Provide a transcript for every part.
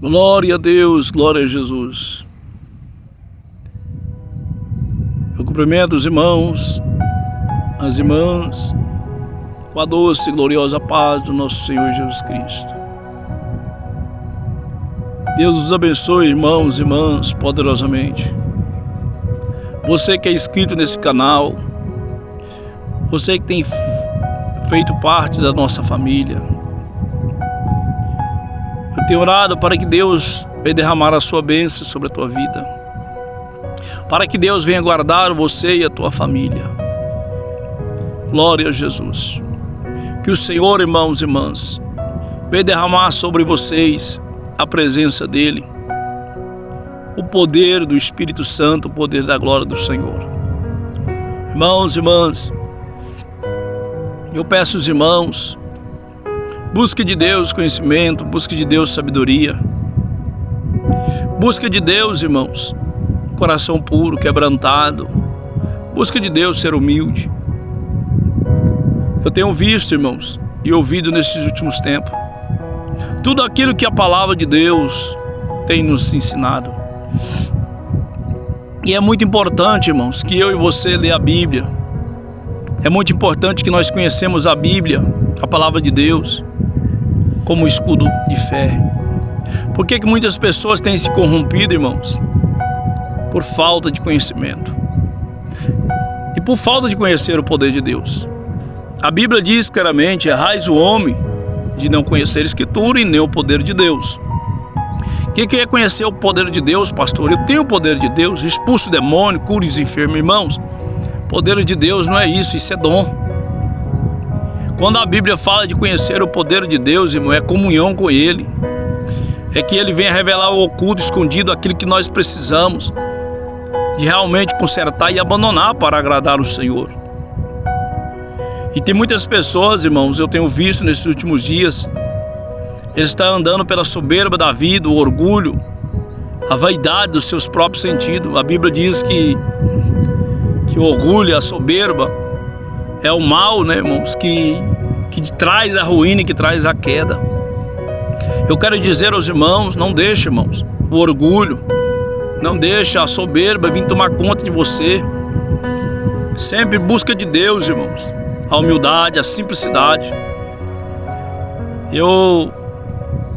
Glória a Deus, glória a Jesus. Eu cumprimento os irmãos, as irmãs, com a doce e gloriosa paz do nosso Senhor Jesus Cristo. Deus os abençoe, irmãos e irmãs, poderosamente. Você que é inscrito nesse canal, você que tem feito parte da nossa família, eu tenho orado para que Deus venha derramar a sua bênção sobre a tua vida, para que Deus venha guardar você e a tua família. Glória a Jesus. Que o Senhor, irmãos e irmãs, venha derramar sobre vocês a presença dEle, o poder do Espírito Santo, o poder da glória do Senhor. Irmãos e irmãs, eu peço aos irmãos, busque de Deus conhecimento, busque de Deus sabedoria, busque de Deus, irmãos, coração puro, quebrantado, busque de Deus ser humilde. Eu tenho visto, irmãos, e ouvido nesses últimos tempos, tudo aquilo que a palavra de Deus tem nos ensinado. E é muito importante, irmãos, que eu e você lê a Bíblia. É muito importante que nós conhecemos a Bíblia, a palavra de Deus, como escudo de fé. Por que muitas pessoas têm se corrompido, irmãos? Por falta de conhecimento. E por falta de conhecer o poder de Deus. A Bíblia diz claramente: errais o homem de não conhecer a Escritura e nem o poder de Deus. O que é conhecer o poder de Deus, pastor? Eu tenho o poder de Deus, expulso o demônio, cure os enfermos. Irmãos, o poder de Deus não é isso, isso é dom. Quando a Bíblia fala de conhecer o poder de Deus, irmão, é comunhão com Ele. É que Ele venha revelar o oculto, escondido, aquilo que nós precisamos de realmente consertar e abandonar para agradar o Senhor. E tem muitas pessoas, irmãos, eu tenho visto nesses últimos dias, eles estão andando pela soberba da vida, o orgulho, a vaidade dos seus próprios sentidos. A Bíblia diz que o orgulho, a soberba, é o mal, né, irmãos, que traz a ruína e que traz a queda. Eu quero dizer aos irmãos, não deixe, irmãos, o orgulho, não deixe a soberba vir tomar conta de você. Sempre busca de Deus, irmãos, a humildade, a simplicidade. Eu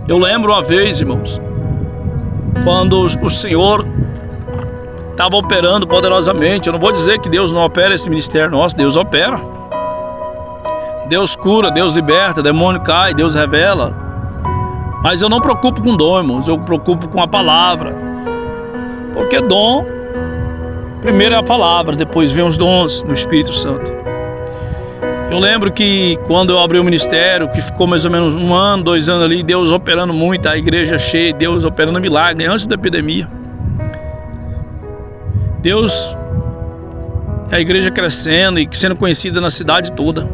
lembro uma vez, irmãos, quando o Senhor estava operando poderosamente. Eu não vou dizer que Deus não opera esse ministério nosso, Deus opera. Deus cura, Deus liberta, demônio cai, Deus revela. Mas eu não me preocupo com dom, irmãos, eu me preocupo com a palavra. Porque dom, primeiro é a palavra, depois vem os dons do Espírito Santo. Eu lembro que quando eu abri o ministério, que ficou mais ou menos 1 ano, 2 anos ali, Deus operando muito, a igreja cheia, Deus operando milagre antes da epidemia. Deus, a igreja crescendo e sendo conhecida na cidade toda.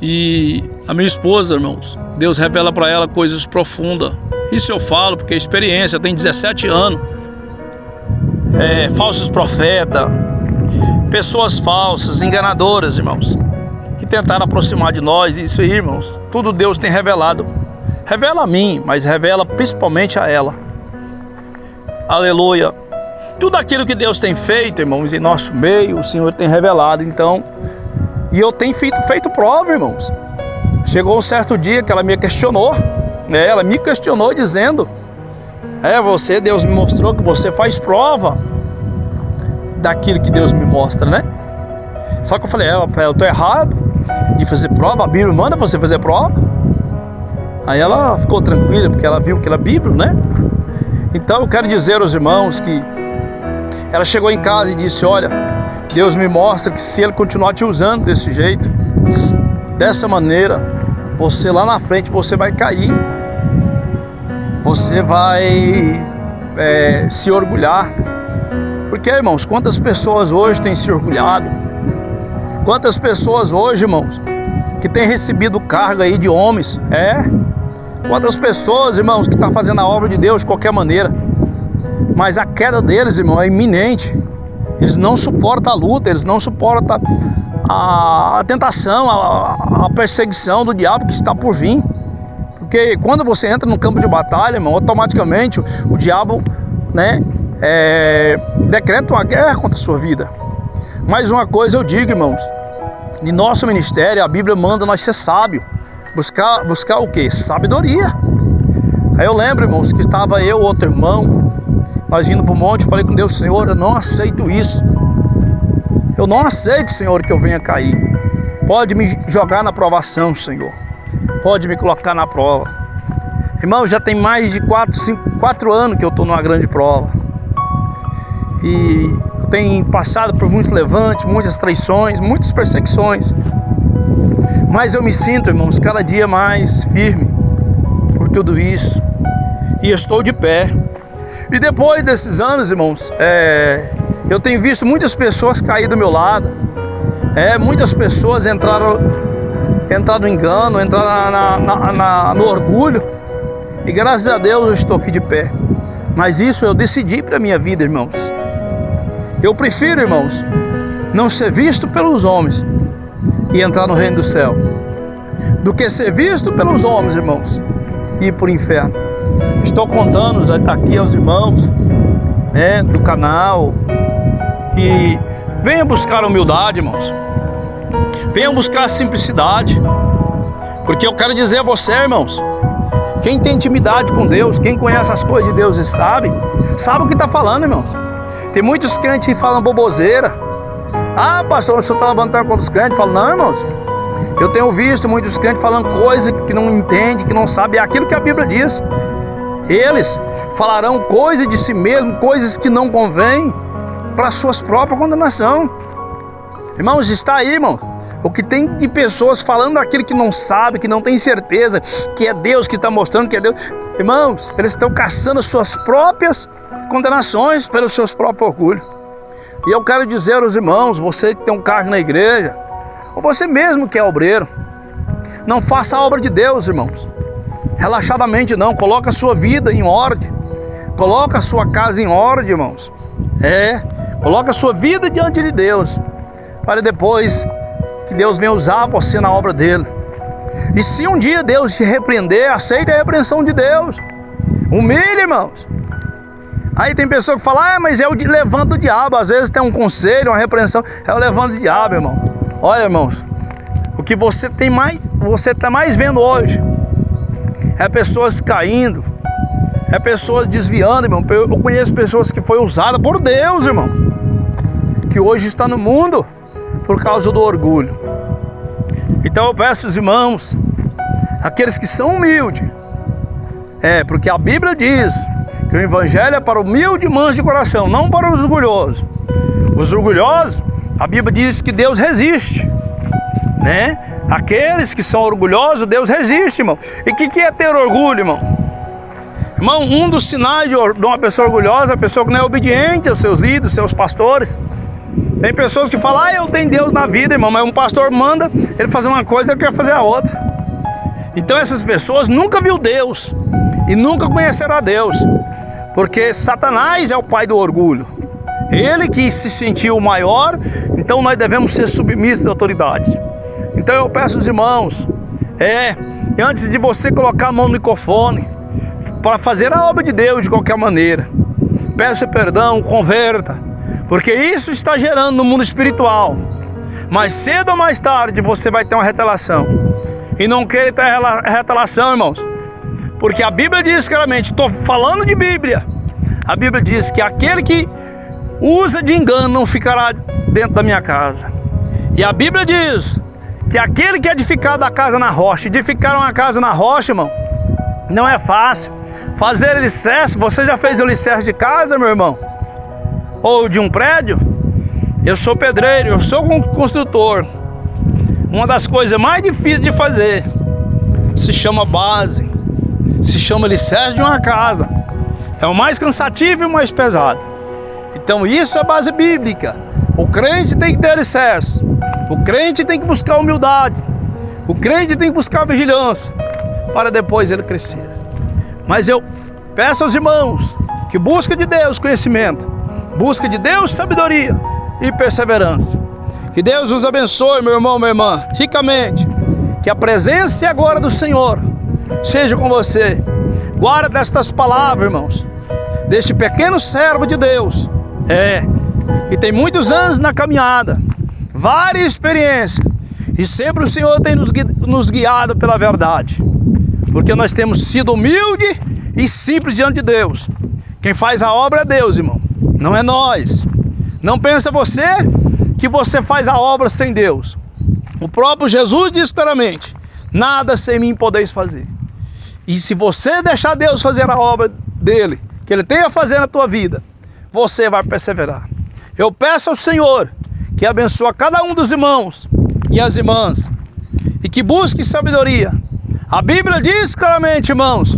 E a minha esposa, irmãos, Deus revela para ela coisas profundas. Isso eu falo porque a experiência, tem 17 anos. Falsos profetas, pessoas falsas, enganadoras, irmãos, que tentaram aproximar de nós. Isso aí, irmãos, tudo Deus tem revelado. Revela a mim, mas revela principalmente a ela. Aleluia. Tudo aquilo que Deus tem feito, irmãos, em nosso meio, o Senhor tem revelado. Então, e eu tenho feito prova, irmãos. Chegou um certo dia que ela me questionou, né? Ela me questionou dizendo: Deus me mostrou que você faz prova daquilo que Deus me mostra, né? Só que eu falei: eu tô errado de fazer prova, a Bíblia manda você fazer prova. Aí ela ficou tranquila, porque ela viu que era Bíblia, né? Então eu quero dizer aos irmãos que ela chegou em casa e disse: olha, Deus me mostra que se Ele continuar te usando desse jeito, dessa maneira, você lá na frente, você vai cair. Você vai se orgulhar. Porque, irmãos, quantas pessoas hoje têm se orgulhado? Quantas pessoas hoje, irmãos, que têm recebido carga aí de homens? Quantas pessoas, irmãos, que estão fazendo a obra de Deus de qualquer maneira? Mas a queda deles, irmão, é iminente. Eles não suportam a luta, eles não suportam a tentação, a perseguição do diabo que está por vir. Porque quando você entra no campo de batalha, irmão, automaticamente o diabo, né, decreta uma guerra contra a sua vida. Mais uma coisa eu digo, irmãos, em nosso ministério a Bíblia manda nós ser sábio, buscar o quê? Sabedoria. Aí eu lembro, irmãos, que estava eu, outro irmão, nós vindo para o monte, eu falei com Deus: Senhor, eu não aceito isso. Eu não aceito, Senhor, que eu venha cair. Pode me jogar na provação, Senhor. Pode me colocar na prova. Irmão, já tem mais de 4 anos que eu estou numa grande prova. E eu tenho passado por muitos levantes, muitas traições, muitas perseguições. Mas eu me sinto, irmãos, cada dia mais firme por tudo isso. E eu estou de pé. E depois desses anos, irmãos, eu tenho visto muitas pessoas cair do meu lado. Muitas pessoas entraram no engano, entraram no orgulho. E graças a Deus eu estou aqui de pé. Mas isso eu decidi para a minha vida, irmãos. Eu prefiro, irmãos, não ser visto pelos homens e entrar no reino do céu, do que ser visto pelos homens, irmãos, e ir para o inferno. Estou contando aqui aos irmãos, do canal, que venham buscar a humildade, irmãos. Venham buscar a simplicidade. Porque eu quero dizer a você, irmãos, quem tem intimidade com Deus, quem conhece as coisas de Deus e sabe o que está falando, irmãos. Tem muitos crentes que falam boboseira. Ah, pastor, o senhor está levantando contra os crentes? Falo, não, irmãos. Eu tenho visto muitos crentes falando coisas que não entendem, que não sabem. É aquilo que a Bíblia diz. Eles falarão coisas de si mesmo, coisas que não convêm para suas próprias condenação. Irmãos, está aí, irmão, o que tem de pessoas falando aquilo que não sabe, que não tem certeza que é Deus que está mostrando que é Deus. Irmãos, eles estão caçando suas próprias condenações pelos seus próprios orgulhos. E eu quero dizer aos irmãos, você que tem um cargo na igreja, ou você mesmo que é obreiro, não faça a obra de Deus, irmãos, relaxadamente não. Coloca a sua vida em ordem, coloca a sua casa em ordem, irmãos. Coloca a sua vida diante de Deus, para depois que Deus venha usar você na obra dele. E se um dia Deus te repreender, aceite a repreensão de Deus. Humilhe, irmãos. Aí tem pessoa que fala, mas é o levando do diabo. Às vezes tem um conselho, uma repreensão, é o levando do diabo, irmão. Olha, irmãos, o que você está mais vendo hoje é pessoas caindo, é pessoas desviando, irmão. Eu conheço pessoas que foi usada por Deus, irmão, que hoje está no mundo por causa do orgulho. Então eu peço aos irmãos, aqueles que são humildes, porque a Bíblia diz que o evangelho é para o humilde e manso de coração, não para os orgulhosos. Os orgulhosos, a Bíblia diz que Deus resiste, né? Aqueles que são orgulhosos, Deus resiste, irmão. E o que é ter orgulho, irmão? Irmão, um dos sinais de uma pessoa orgulhosa é a pessoa que não é obediente aos seus líderes, seus pastores. Tem pessoas que falam, eu tenho Deus na vida, irmão, mas um pastor manda ele fazer uma coisa e ele quer fazer a outra. Então essas pessoas nunca viu Deus e nunca conheceram a Deus, porque Satanás é o pai do orgulho. Ele que se sentiu o maior, então nós devemos ser submissos à autoridade. Então eu peço aos irmãos, antes de você colocar a mão no microfone para fazer a obra de Deus de qualquer maneira, peça perdão, converta, porque isso está gerando no mundo espiritual. Mas cedo ou mais tarde você vai ter uma retaliação. E não queira ter retaliação, irmãos, porque a Bíblia diz claramente, estou falando de Bíblia, a Bíblia diz que aquele que usa de engano não ficará dentro da minha casa. E a Bíblia diz que aquele que edificar da casa na rocha, edificar uma casa na rocha, irmão, não é fácil. Fazer alicerce, você já fez alicerce de casa, meu irmão? Ou de um prédio? Eu sou pedreiro, eu sou construtor. Uma das coisas mais difíceis de fazer se chama base, se chama alicerce de uma casa. É o mais cansativo e o mais pesado. Então isso é base bíblica. O crente tem que ter alicerce. O crente tem que buscar humildade. O crente tem que buscar vigilância para depois ele crescer. Mas eu peço aos irmãos que busquem de Deus conhecimento, busquem de Deus sabedoria e perseverança. Que Deus os abençoe, meu irmão, minha irmã, ricamente. Que a presença e a glória do Senhor seja com você. Guarda destas palavras, irmãos, deste pequeno servo de Deus, que tem muitos anos na caminhada, várias experiências, e sempre o Senhor tem nos guiado pela verdade, porque nós temos sido humildes e simples diante de Deus. Quem faz a obra é Deus, irmão, não é nós. Não pensa você que você faz a obra sem Deus. O próprio Jesus disse claramente: nada sem mim podeis fazer. E se você deixar Deus fazer a obra dele, que ele tem a fazer na tua vida, você vai perseverar. Eu peço ao Senhor que abençoe cada um dos irmãos e as irmãs, e que busque sabedoria. A Bíblia diz claramente, irmãos,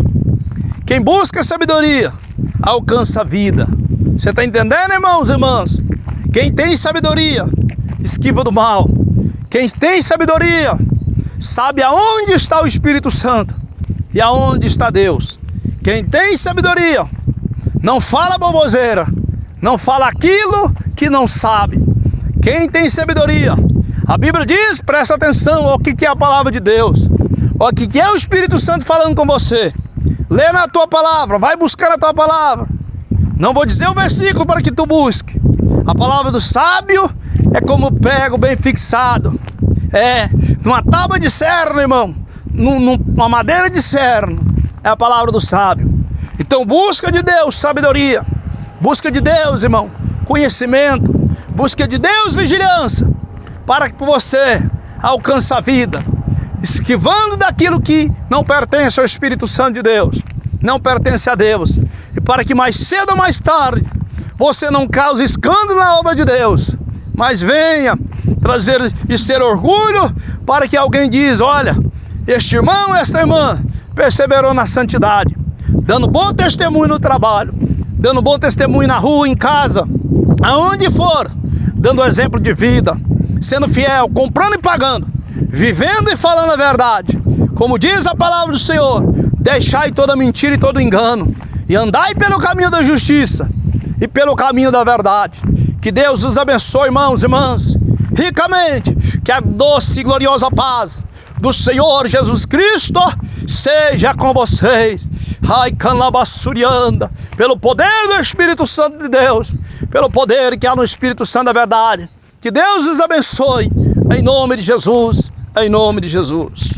quem busca sabedoria alcança a vida. Você está entendendo, irmãos e irmãs? Quem tem sabedoria esquiva do mal. Quem tem sabedoria sabe aonde está o Espírito Santo e aonde está Deus. Quem tem sabedoria não fala boboseira, não fala aquilo que não sabe. Quem tem sabedoria, a Bíblia diz, presta atenção ao que é a palavra de Deus, o que é o Espírito Santo falando com você. Lê na tua palavra, vai buscar na tua palavra. Não vou dizer o versículo para que tu busque. A palavra do sábio é como prego bem fixado. Numa tábua de cerno, irmão, numa madeira de cerno, é a palavra do sábio. Então busca de Deus sabedoria, busca de Deus, irmão, conhecimento, busca de Deus vigilância, para que você alcance a vida, esquivando daquilo que não pertence ao Espírito Santo de Deus, não pertence a Deus, e para que mais cedo ou mais tarde você não cause escândalo na obra de Deus, mas venha trazer e ser orgulho, para que alguém diz: olha, este irmão, esta irmã perseverou na santidade, dando bom testemunho no trabalho, dando bom testemunho na rua, em casa, aonde for, dando exemplo de vida, sendo fiel, comprando e pagando, vivendo e falando a verdade. Como diz a palavra do Senhor: deixai toda mentira e todo engano, e andai pelo caminho da justiça e pelo caminho da verdade. Que Deus os abençoe, irmãos e irmãs, ricamente. Que a doce e gloriosa paz do Senhor Jesus Cristo seja com vocês. Ai, canabassurianda, pelo poder do Espírito Santo de Deus, pelo poder que há no Espírito Santo da verdade. Que Deus os abençoe, em nome de Jesus, em nome de Jesus.